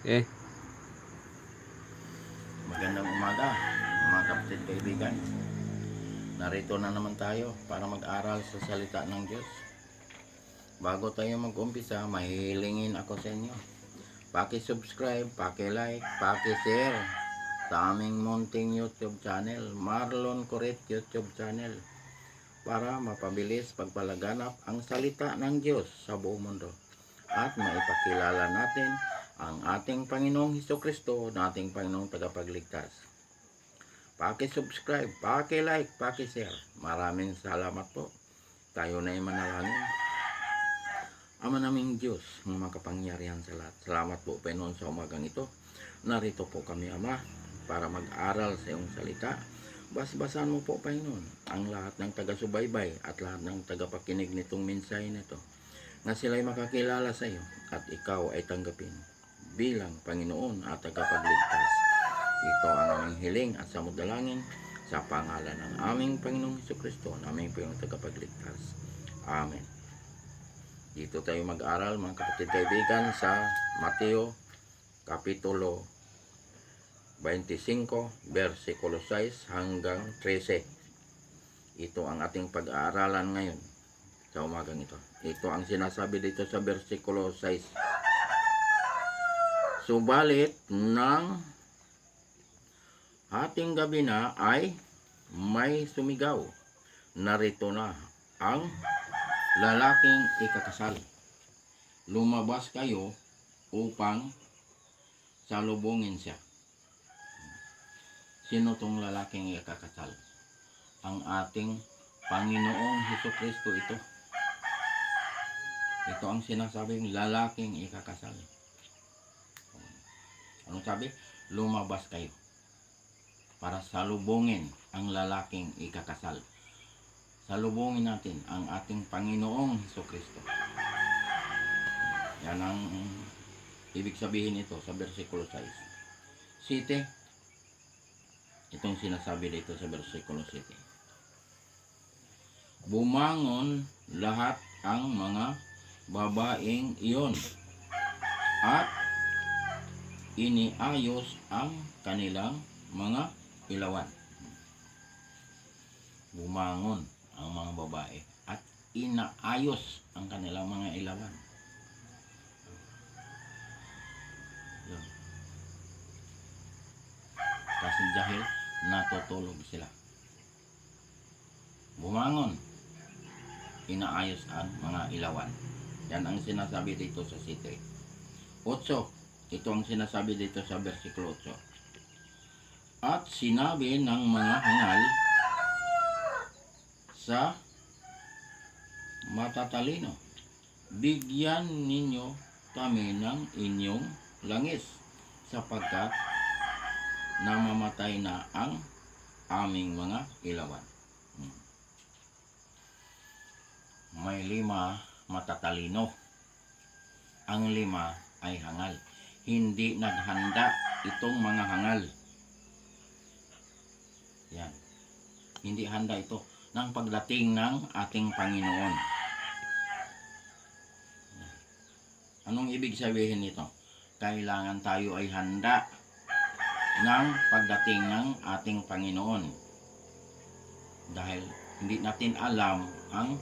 Eh, Magandang umaga, mga kapatid kaibigan. Narito na naman tayo para mag-aral sa salita ng Diyos. Bago tayo mag-umpisa, mahihilingin ako sa inyo. Paki-subscribe, paki-like, paki-share sa aming munting YouTube channel, Marlon Coret YouTube channel, para mapabilis pagpalaganap ang salita ng Diyos sa buong mundo at maipakilala natin ang ating Panginoong Hesukristo na ating Panginoong Tagapagligtas. Paki-subscribe, paki-like, paki-share. Maraming salamat po. Tayo na ay manalangin. Ama naming Diyos, ng makapangyarihan sa lahat. Salamat po, Panginoon, sa umagang ito. Narito po kami, Ama, para mag-aral sa iyong salita. Basbasan mo po, Panginoon, ang lahat ng taga-subaybay at lahat ng tagapakinig nitong mensahe nito, na sila'y makakilala sa iyo at ikaw ay tanggapin bilang Panginoon at tagapagligtas. Ito ang aming hiling at samudalangin sa pangalan ng aming Panginoong Hesukristo, na aming Panginoong tagapagligtas. Amen. Dito tayo mag-aral, mga kapatid kaibigan, sa Mateo Kapitulo 25, versikulo 6 hanggang 13. Ito ang ating pag-aaralan ngayon sa umagang ito. Ito ang sinasabi dito sa versikulo 6. Subalit ng hating gabi na ay may sumigaw, narito na ang lalaking ikakasal. Lumabas kayo upang salubungin siya. Sino tong lalaking ikakasal? Ang ating Panginoong Hesukristo ito. Ito ang sinasabing lalaking ikakasal. Anong sabi? Lumabas kayo para salubungin ang lalaking ikakasal. Salubungin natin ang ating Panginoong Hesukristo. Yan ang ibig sabihin ito sa versikulo 6. 7. Itong sinasabi dito sa versikulo 7. Bumangon lahat ang mga babaeng iyon at iniayos ang kanilang mga ilawan. Bumangon ang mga babae at inaayos ang kanilang mga ilawan. Yun. Kasi dahil natutulog sila. Bumangon, inaayos ang mga ilawan. Yan ang sinasabi dito sa 7. 8. Ito ang sinasabi dito sa versikulo 8. At sinabi ng mga hangal sa matatalino, bigyan ninyo kami ng inyong langis, sapagkat namamatay na ang aming mga ilawan. May 5 matatalino. Ang 5 ay hangal. Hindi naghanda itong mga hangal. Yan. Hindi handa ito ng pagdating ng ating Panginoon. Anong ibig sabihin nito? Kailangan tayo ay handa ng pagdating ng ating Panginoon. Dahil hindi natin alam ang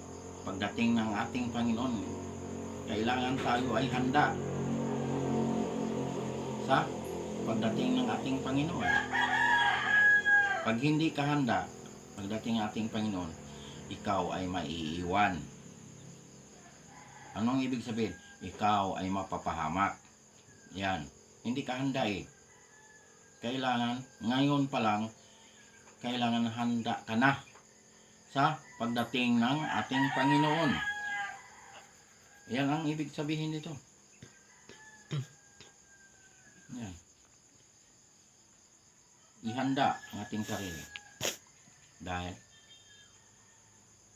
pagdating ng ating Panginoon. Kailangan tayo ay handa sa pagdating ng ating Panginoon. Pag hindi ka handa pagdating ng ating Panginoon, ikaw ay maiiwan. Anong ibig sabihin? Ikaw ay mapapahamak. Yan. Hindi ka handa eh. Kailangan, ngayon pa lang, kailangan handa ka na sa pagdating ng ating Panginoon. Yan ang ibig sabihin nito. Yan. Ihanda ang ating sarili. Dahil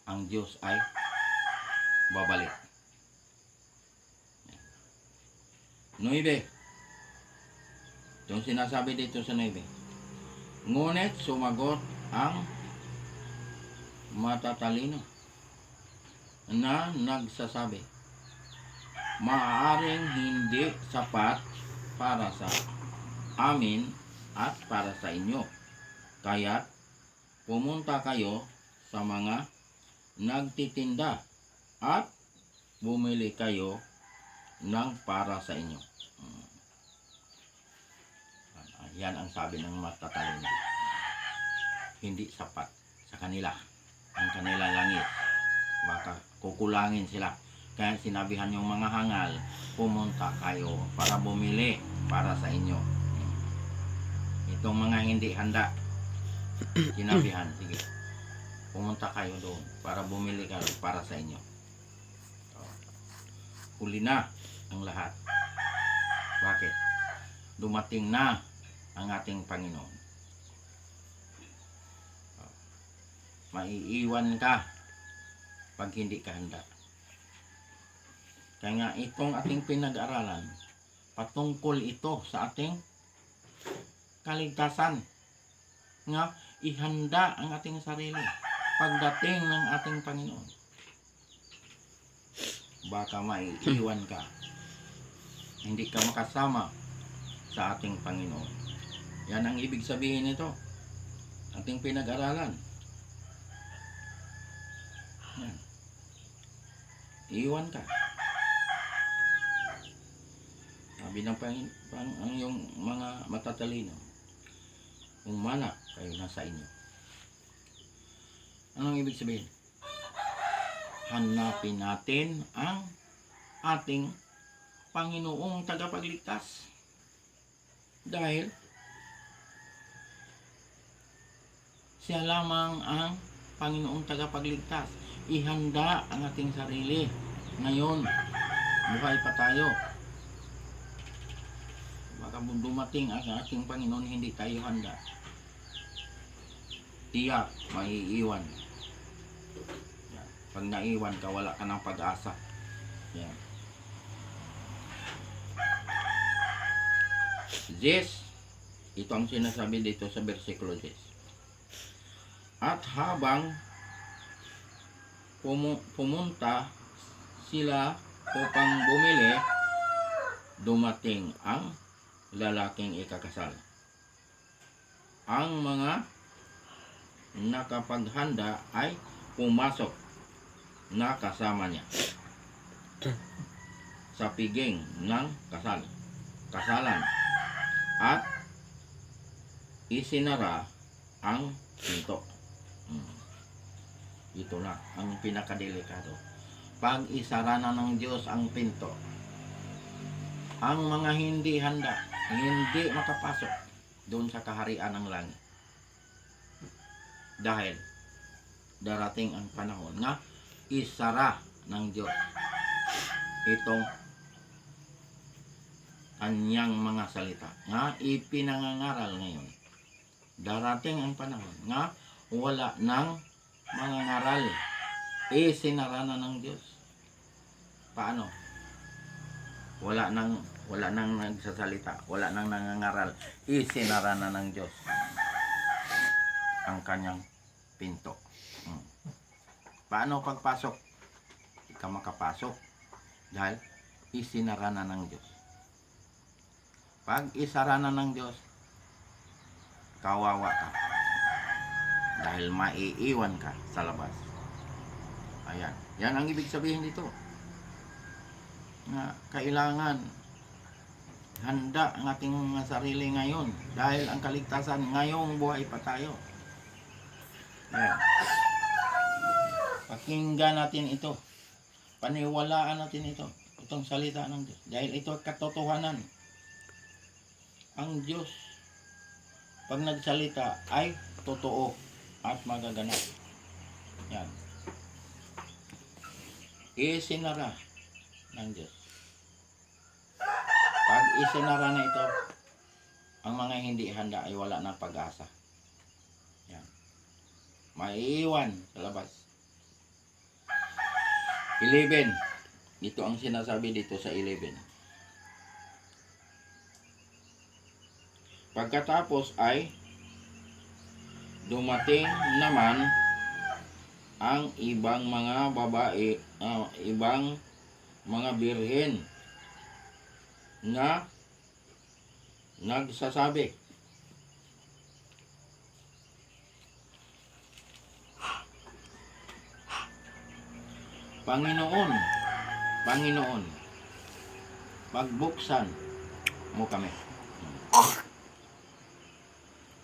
ang Diyos ay babalik. 9. Itong sinasabi dito sa 9. Ngunit sumagot ang matatalino na nagsasabi, maaaring hindi sapat para sa amin at para sa inyo. Kaya pumunta kayo sa mga nagtitinda at bumili kayo ng para sa inyo. Yan ang sabi ng matatalino. Hindi sapat sa kanila ang kanilang langit. Baka kukulangin sila. Kaya sinabihan yung mga hangal, pumunta kayo para bumili para sa inyo. Itong mga hindi handa, sinabihan, sige, pumunta kayo doon para bumili kayo para sa inyo. Huli na ang lahat. Bakit? Dumating na ang ating Panginoon. Maiiwan ka pag hindi ka handa. Kaya nga itong ating pinag-aralan, patungkol ito sa ating kaligtasan. Nga ihanda ang ating sarili pagdating ng ating Panginoon. Baka maiiwan ka. Hindi ka makasama sa ating Panginoon. Yan ang ibig sabihin nito. Ating pinag-aralan. Yan. Iwan ka. Sabi ng ang yung mga matatalino, umana kayo nasa inyo. Anong ibig sabihin? Hanapin natin ang ating Panginoong tagapagligtas. Dahil siya lamang ang Panginoong tagapagligtas. Ihanda ang ating sarili. Ngayon, buhay pa tayo. Baka dumating ang ating Panginoon, hindi tayo handa. Tiyak, maiiwan. Yan. Pag naiwan ka, wala ka ng pag-asa. Yan. Yes, ito ang sinasabi dito sa versikulo 10. At habang pumunta sila upang bumili, dumating ang lalaking ikakasal. Ang mga nakapaghanda ay pumasok na kasama niya sa piging ng kasalan at isinara ang pinto. Ito na ang pinakadelikado. Pag isara na ng Diyos ang pinto, ang mga hindi handa, hindi makapasok doon sa kaharian ng langit. Dahil darating ang panahon na isara ng Diyos itong kanyang mga salita nga ipinangangaral ngayon. Darating ang panahon nga wala nang mga ngaral. Isinara na ng Diyos. Paano? Wala nang nagsasalita, wala nang nangangaral. Isinara na ng Diyos ang kanyang pinto. Paano pagpasok? Hindi ka makapasok dahil isinara na ng Diyos. Pag isara na ng Diyos, kawawa ka dahil maiiwan ka sa labas. Ayan. Yan ang ibig sabihin dito. Na kailangan handa ang ating mga sarili ngayon dahil ang kaligtasan ngayong buhay pa tayo. Ayan. Pakinggan natin ito. Paniwalaan natin ito. Itong salita ng Diyos. Dahil ito katotohanan. Ang Diyos pag nagsalita ay totoo at magaganap. Yan. Isinara ng Diyos. Pag isinara na ito, ang mga hindi handa ay wala ng pag-asa. Yan. Maiiwan sa labas. 11. Ito ang sinasabi dito sa 11. Pagkatapos ay dumating naman ang ibang mga babae, ibang mga birhen na nagsasabi, Panginoon, Panginoon, pagbuksan mo kami.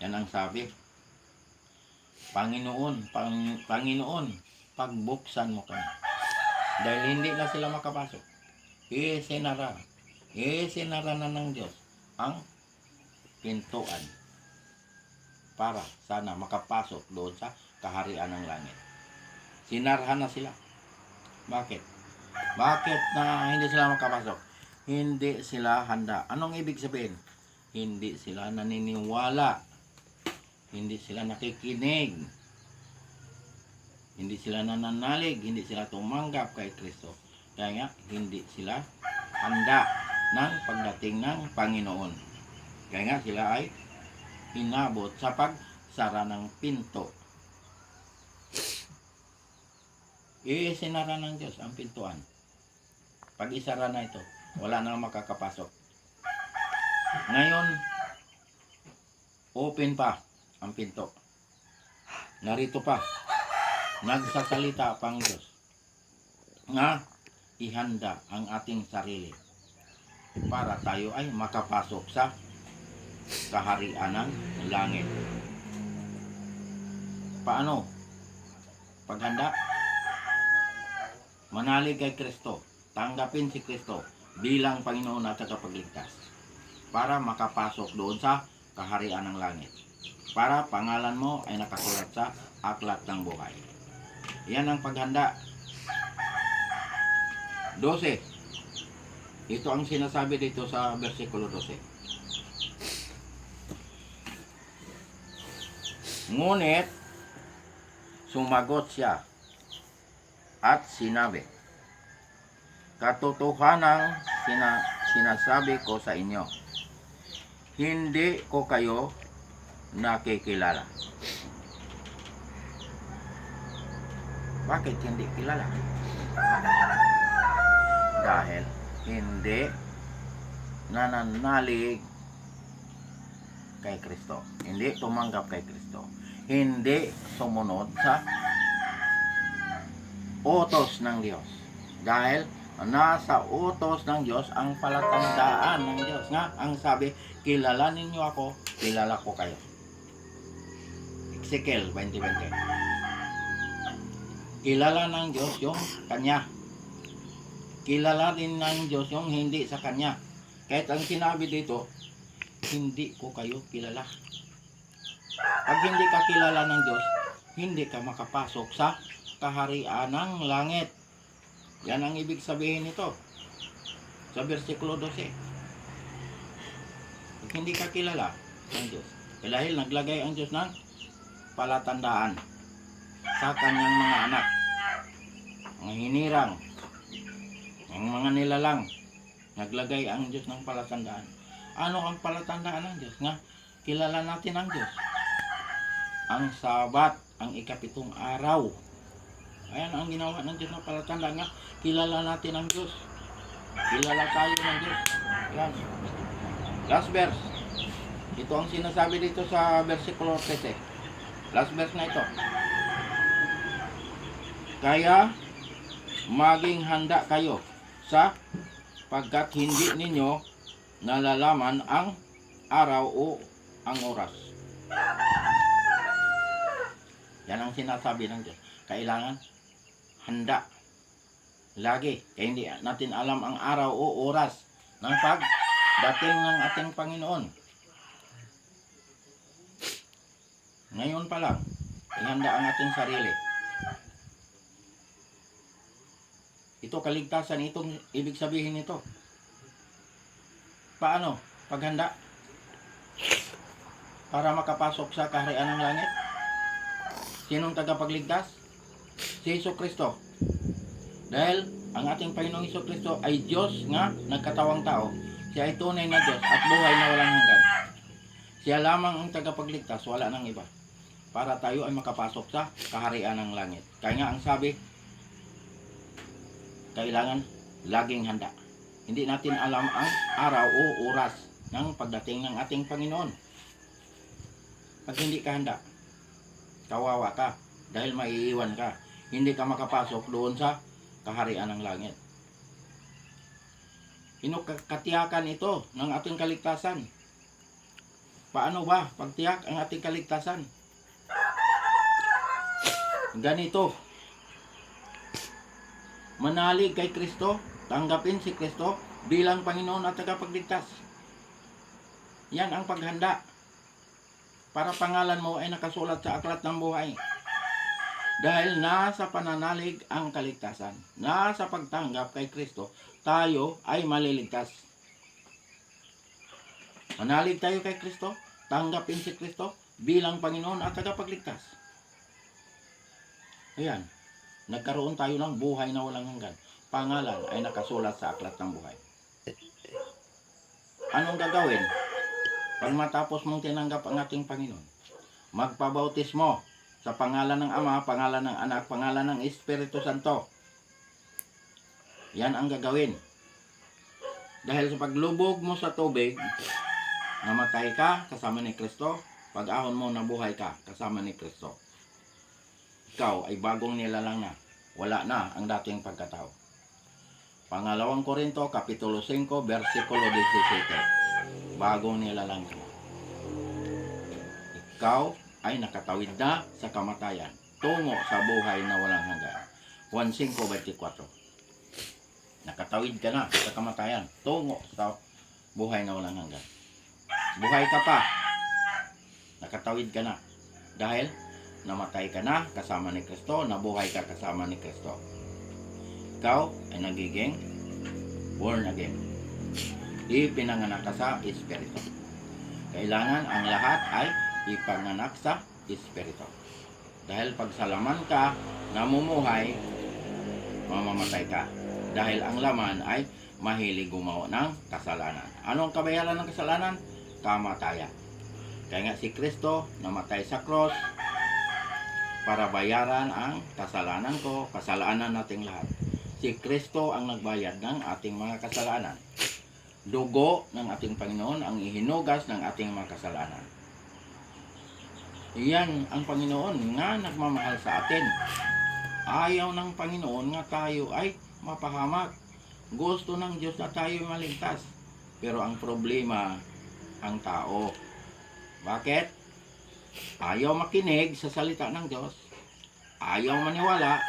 Yan ang sabi. Panginoon, Panginoon, pagbuksan mo kami. Dahil hindi na sila makapasok. Isinara na ng Diyos ang pintuan para sana makapasok doon sa kaharian ng langit. Sinarhan na sila. Bakit? Bakit na hindi sila makapasok? Hindi sila handa. Anong ibig sabihin? Hindi sila naniniwala. Hindi sila nakikinig. Hindi sila nananalig. Hindi sila tumanggap kay Kristo. Kaya nga, hindi sila handa ng pagdating ng Panginoon. Kaya nga, sila ay inabot sa pagsara ng pinto. Isinara ng Diyos ang pintuan. Pag isara na ito, wala nang makakapasok. Ngayon, open pa ang pinto. Narito pa, nagsasalita pang Diyos nga ihanda ang ating sarili para tayo ay makapasok sa kaharian ng langit. Paano? Paghanda, manalig kay Kristo, tanggapin si Kristo bilang Panginoon at tagapagligtas para makapasok doon sa kaharian ng langit. Para pangalan mo ay nakasulat sa aklat ng buhay. Yan ang paghanda. 12. Ito ang sinasabi dito sa versikulo 12. Ngunit sumagot siya at sinabi, katotohanang sinasabi ko sa inyo, hindi ko kayo nakikilala. Bakit hindi kilala? Dahil hindi nananalig kay Kristo. Hindi tumanggap kay Kristo. Hindi sumunod sa utos ng Diyos. Dahil nasa utos ng Diyos ang palatandaan ng Diyos. Nga, ang sabi, kilalanin niyo ako, kilala ko kayo. Ezekiel 20:20. Kilala ng Diyos yung Kanya. Kilala din ng Diyos yung hindi sa Kanya. Kahit ang sinabi dito, hindi ko kayo kilala. Pag hindi ka kilala ng Diyos, hindi ka makapasok sa kaharian ng langit. Yan ang ibig sabihin nito sa versikulo 12. Pag hindi ka kilala ng Diyos, dahil naglagay ang Diyos ng palatandaan sa kanyang mga anak, mga hinirang, ang mga nilalang, naglagay ang Diyos ng palatandaan. Ano ang palatandaan ng Diyos? Nga, kilala natin ang Diyos. Ang Sabat, ang ikapitong araw. Ayan ang ginawa ng Diyos ng palatandaan. Nga, kilala natin ang Diyos. Kilala tayo ng Diyos. Yan. Last verse. Ito ang sinasabi dito sa versikulo 13. Last verse na ito. Kaya maging handa kayo sa pagkat hindi ninyo nalalaman ang araw o ang oras. Yan ang sinasabi ng Diyos. Kailangan handa. Lagi. Kaya hindi natin alam ang araw o oras ng pagdating ng ating Panginoon. Ngayon pa lang, ihanda ang ating sarili. Ito kaligtasan, itong ibig sabihin nito. Paano? Paghanda? Para makapasok sa kaharian ng langit? Sinong tagapagligtas? Si Jesucristo. Dahil ang ating Panginoong Jesucristo ay Diyos nga nagkatawang tao. Siya ay tunay na Diyos at buhay na walang hanggan. Siya lamang ang tagapagligtas, wala nang iba. Para tayo ay makapasok sa kaharian ng langit. Kaya nga ang sabi, kailangan laging handa. Hindi natin alam ang araw o oras ng pagdating ng ating Panginoon. Pag hindi ka handa, kawawa ka dahil maiiwan ka. Hindi ka makapasok doon sa kaharian ng langit. Katiyakan ito ng ating kaligtasan. Paano ba pagtiyak ang ating kaligtasan? Ganito. Manalig kay Kristo, tanggapin si Kristo bilang Panginoon at tagapagligtas. Yan ang paghanda para pangalan mo ay nakasulat sa aklat ng buhay. Dahil nasa pananalig ang kaligtasan, nasa pagtanggap kay Kristo, tayo ay maliligtas. Manalig tayo kay Kristo, tanggapin si Kristo bilang Panginoon at tagapagligtas. Ayan, nagkaroon tayo ng buhay na walang hanggan. Pangalan ay nakasulat sa aklat ng buhay. Anong gagawin? Pag matapos mong tinanggap ang ating Panginoon, magpabautismo sa pangalan ng Ama, pangalan ng Anak, pangalan ng Espiritu Santo. Yan ang gagawin. Dahil sa paglubog mo sa tubig, namatay ka kasama ni Kristo. Pag ahon mo, nabuhay ka kasama ni Kristo. Ikaw ay bagong nilalang na. Wala na ang dating pagkatao. Pangalawang Korinto, Kapitulo 5, versikulo 17. Bagong nilalang ka na. Ikaw ay nakatawid na sa kamatayan tungo sa buhay na walang hanggan. 1:5:24. Nakatawid ka na sa kamatayan tungo sa buhay na walang hanggan. Buhay ka pa. Nakatawid ka na dahil namatay ka na kasama ni Kristo, nabuhay ka kasama ni Kristo. Ikaw ay nagiging born again. Ipinanganak ka sa Espiritu. Kailangan ang lahat ay ipanganak sa Espiritu. Dahil pag sa laman ka, namumuhay, mamamatay ka. Dahil ang laman ay mahilig gumawa ng kasalanan. Anong kabayaran ng kasalanan? Kamatayan. Kaya nga si Kristo namatay sa cross para bayaran ang kasalanan ko, kasalanan nating lahat. Si Kristo ang nagbayad ng ating mga kasalanan. Dugo ng ating Panginoon ang ihinugas ng ating mga kasalanan. Iyan ang Panginoon nga nagmamahal sa atin. Ayaw ng Panginoon nga tayo ay mapahamak. Gusto ng Diyos na tayo maligtas. Pero ang problema, ang tao. Bakit? Ayaw makinig sa salita ng Diyos. Ayaw maniwala.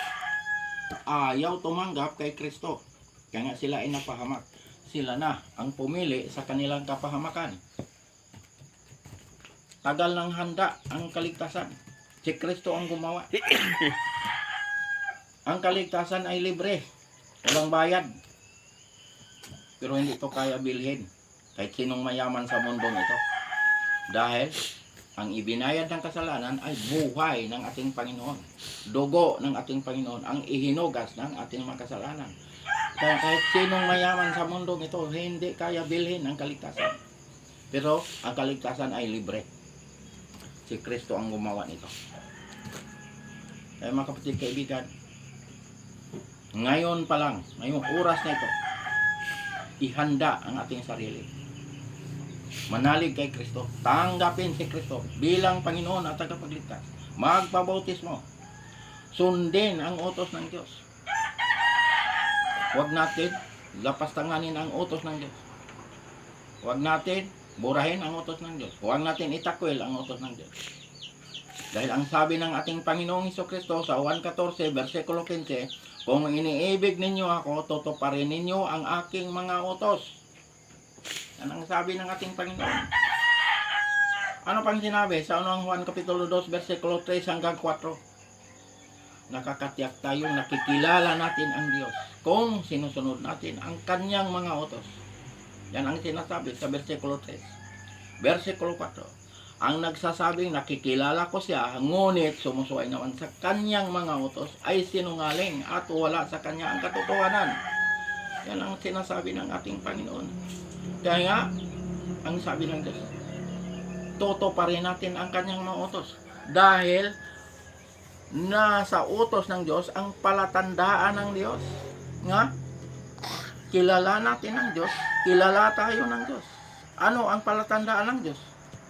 Ayaw tumanggap kay Kristo. Kaya nga sila ay napahamak. Sila na ang pumili sa kanilang kapahamakan. Tagal ng handa ang kaligtasan. Si Kristo ang gumawa. Ang kaligtasan ay libre. Walang bayad. Pero hindi ito kaya bilhin. Kahit sinong mayaman sa mundong ito. Dahil ang ibinayad ng kasalanan ay buhay ng ating Panginoon. Dugo ng ating Panginoon. Ang ihinugas ng ating mga kasalanan. Kaya kahit sinong mayaman sa mundong ito, hindi kaya bilhin ang kaligtasan. Pero ang kaligtasan ay libre. Si Kristo ang gumawa nito. Kaya mga kapatid, kaibigan, ngayon pa lang, ngayong oras na ito, ihanda ang ating sarili. Manalig kay Kristo. Tanggapin si Kristo bilang Panginoon at tagapagligtas. Magpabautismo. Sundin ang utos ng Diyos. Huwag natin lapastanganin ang utos ng Diyos. Huwag natin burahin ang utos ng Diyos. Huwag natin itakwil ang utos ng Diyos. Dahil ang sabi ng ating Panginoong Hesukristo sa Juan 14, versikulo 15, kung iniibig ninyo ako, tutuparin ninyo ang aking mga utos. Yan ang sabi ng ating Panginoon. Ano pang sinabi sa unang Juan Kapitulo 2, versikulo 3 hanggang 4? Nakakatiyak tayong nakikilala natin ang Diyos kung sinusunod natin ang kanyang mga utos. Yan ang sinasabi sa versikulo 3. Versikulo 4. Ang nagsasabing nakikilala ko siya, ngunit sumusuway naman sa kanyang mga utos ay sinungaling at wala sa kanya ang katotohanan. Yan ang sinasabi ng ating Panginoon. Kaya nga, ang sabi ng Diyos, tutuparin natin ang kanyang mga utos. Dahil nasa utos ng Diyos ang palatandaan ng Diyos. Nga, kilala natin ang Diyos, kilala tayo ng Diyos. Ano ang palatandaan ng Diyos?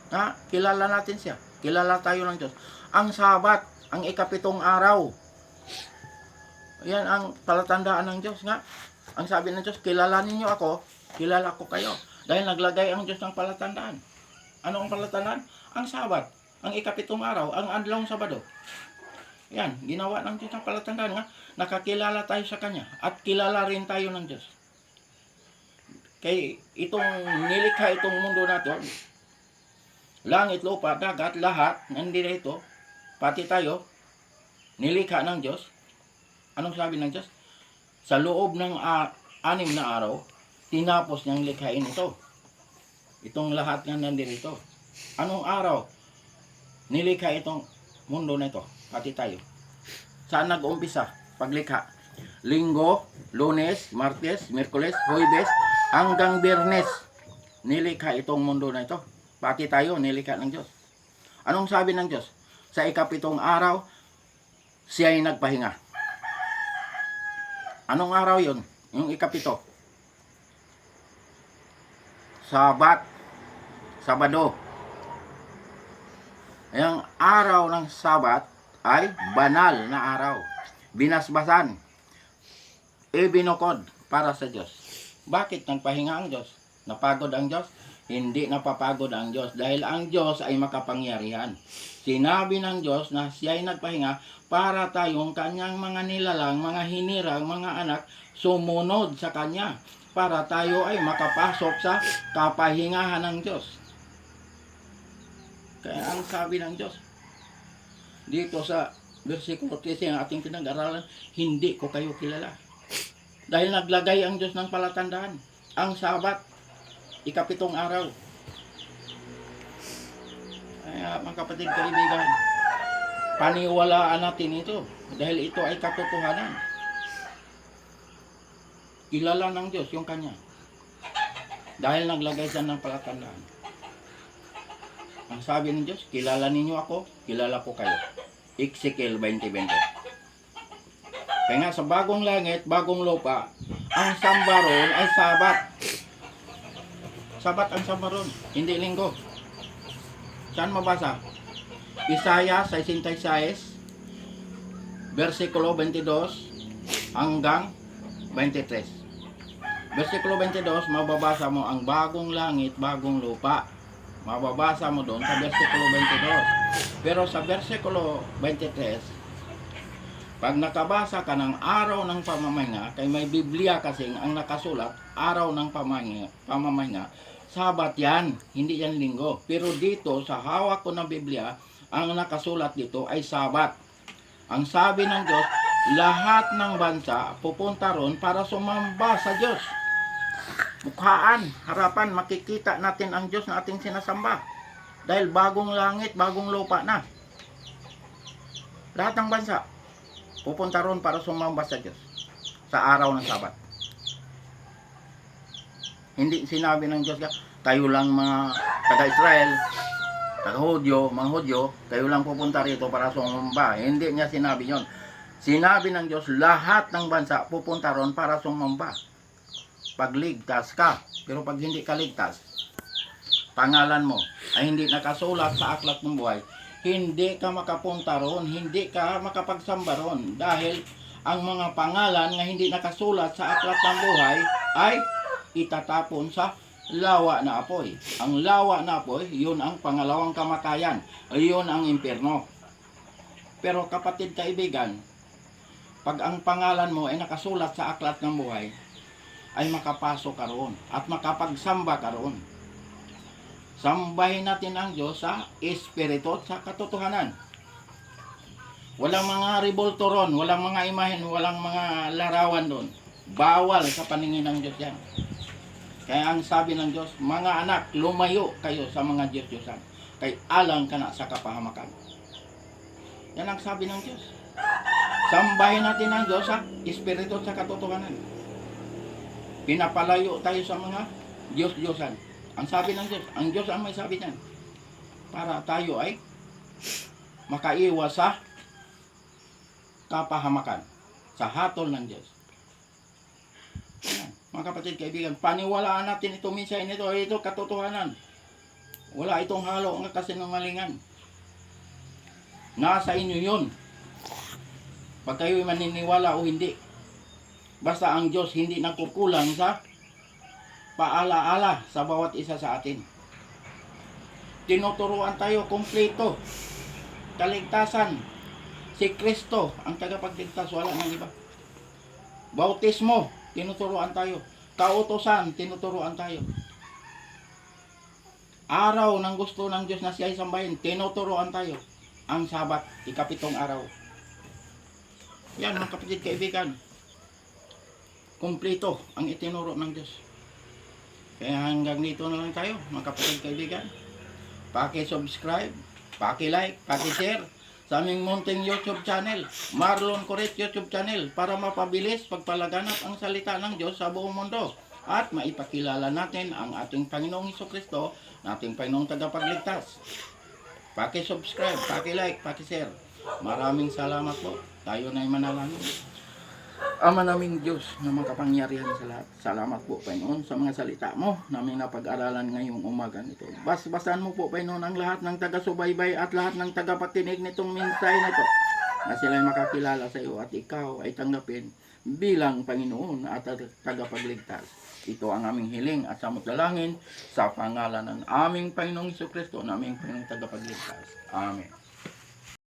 Na kilala natin siya. Kilala tayo ng Diyos. Ang Sabat, ang ikapitong araw. Yan ang palatandaan ng Diyos nga. Ang sabi ng Diyos, kilalanin niyo ako, kilala ko kayo. Dahil naglagay ang Diyos ng palatandaan. Ano ang palatandaan? Ang Sabat, ang ikapitong araw, ang adlawng Sabado. Yan, ginawa ng Diyos ng palatandaan nga. Nakakilala tayo sa Kanya at kilala rin tayo ng Diyos. Kay itong nilikha itong mundo nato, langit, lupa, dagat, lahat nandito, pati tayo, nilikha ng Diyos. Anong sabi ng Diyos? Sa loob ng 6 na araw, tinapos niyang likhain ito. Itong lahat nga nandito. Anong araw? Nilikha itong mundo na ito, pati tayo. Saan nag-umpisa? Paglikha. Linggo, Lunes, Martes, Miyerkules, Huwebes, hanggang Biyernes. Nilikha itong mundo na ito. Pati tayo, nilikha ng Diyos. Anong sabi ng Diyos? Sa ikapitong araw, siya ay nagpahinga. Anong araw yun? Yung ikapito. Sabat. Sabado. Yung araw ng Sabat ay banal na araw. Binasbasan. Ibinukod para sa Diyos. Bakit nagpahinga ang Diyos? Napagod ang Diyos? Hindi napapagod ang Diyos dahil ang Diyos ay makapangyarihan. Sinabi ng Diyos na siya ay nagpahinga para tayong kanyang mga nilalang, mga hinirang, mga anak sumunod sa kanya para tayo ay makapasok sa kapahingahan ng Diyos. Kaya ang sabi ng Diyos dito sa versikulo 13 ang ating pinag-aralan, hindi ko kayo kilala. Dahil naglagay ang Diyos ng palatandaan. Ang Sabat, ikapitong araw. Kaya mga kapatid, kaibigan, paniwalaan natin ito dahil ito ay katotohanan. Kilala ng Diyos yung Kanya dahil naglagay siya ng palatandaan. Ang sabi ng Diyos, kilala ninyo ako, kilala ko kayo. Ezekiel 20:20. Kaya nga sa bagong langit, bagong lupa, ang samba ron ay Sabat. Sabat ang samba ron, hindi linggo. Saan mabasa? Isaiah 66, versikulo 22 hanggang 23. Versikulo 22, mababasa mo ang bagong langit, bagong lupa. Mababasa mo doon sa versikulo 22. Pero sa versikulo 23, pag nakabasa ka ng araw ng pamamahinga, kay may Biblia kasing ang nakasulat, araw ng pamamahinga, Sabat yan, hindi yan linggo. Pero dito, sa hawak ko ng Biblia, ang nakasulat dito ay Sabat. Ang sabi ng Diyos, lahat ng bansa pupunta ron para sumamba sa Diyos. Mukhaan, harapan, makikita natin ang Diyos na ating sinasamba. Dahil bagong langit, bagong lupa na. Lahat ng bansa pupunta ron para sumamba sa Diyos sa araw ng Sabat. Hindi sinabi ng Diyos, kayo lang mga taga-Israel, taga-Hudyo, mga Hudyo, kayo lang pupunta rito para sumamba. Hindi niya sinabi yon. Sinabi ng Diyos, lahat ng bansa pupunta ron para sumamba. Pagligtas ka, pero pag hindi ka ligtas, pangalan mo ay hindi nakasulat sa aklat ng buhay, hindi ka makapunta ron, hindi ka makapagsamba ron. Dahil ang mga pangalan na hindi nakasulat sa aklat ng buhay ay itatapon sa lawa na apoy. Ang lawa na apoy, yun ang pangalawang kamatayan. Yun ang impyerno. Pero kapatid kaibigan, pag ang pangalan mo ay nakasulat sa aklat ng buhay, ay makapasok ka roon at makapagsamba ka roon. Sambahin natin ang Diyos sa espiritu at sa katotohanan. Walang mga rebulto ron, walang mga imahen, walang mga larawan doon. Bawal sa paningin ng Diyos yan. Kaya ang sabi ng Diyos, mga anak, lumayo kayo sa mga Diyos-Diyosan. Kay alang ka na sa kapahamakan. Yan ang sabi ng Diyos. Sambahin natin ang Diyos sa espiritu at sa katotohanan. Pinapalayo tayo sa mga Diyos-Diyosan. Ang sabi ng Diyos, ang Diyos ang may sabi niyan. Para tayo ay makaiwas sa kapahamakan, sa hatol ng Diyos. Yan. mga kapatid, kaibigan. Paniwalaan natin ito minsan ito. Ito katotohanan. Wala itong halo ng kasinungalingan. Nasa inyo yun. Pag kayo'y maniniwala o hindi. Basta ang Diyos hindi nagkukulang sa paalaala sa bawat isa sa atin. Tinuturuan tayo kumpleto. Kaligtasan. Si Kristo ang tagapagligtas, wala nang iba. Bautismo, tinuturuan tayo. Kautusan, tinuturuan tayo. Araw ng gusto ng Diyos na siya'y sambahin, tinuturuan tayo. Ang Sabat, ikapitong araw. Yan mga kapatid, kaibigan. Kumpleto ang itinuro ng Diyos. Kaya hanggang dito na lang tayo mga kapatid, kaibigan. Paki-subscribe, paki-like, paki-share sa aming munting YouTube channel, Marlon Coret YouTube channel, para mapabilis pagpalaganap ang salita ng Diyos sa buong mundo at maipakilala natin ang ating Panginoong Hesukristo, ating Panginoong tagapagligtas. Paki-subscribe, paki-like, paki-share. Maraming salamat po. Tayo na'y manalangin. Ama naming Diyos na makapangyarihan sa lahat. Salamat po, Panginoon, sa mga salita mo namin napag-aralan ngayong umaga nito. Basbasan mo po, Panginoon, ang lahat ng taga-subaybay at lahat ng tagapakinig nitong mensahe na ito, na sila'y makakilala sa iyo at ikaw ay tanggapin bilang Panginoon at tagapagligtas. Ito ang aming hiling at samot-dalangin sa pangalan ng aming Panginoong Hesukristo, na aming Panginoong tagapagligtas. Amen.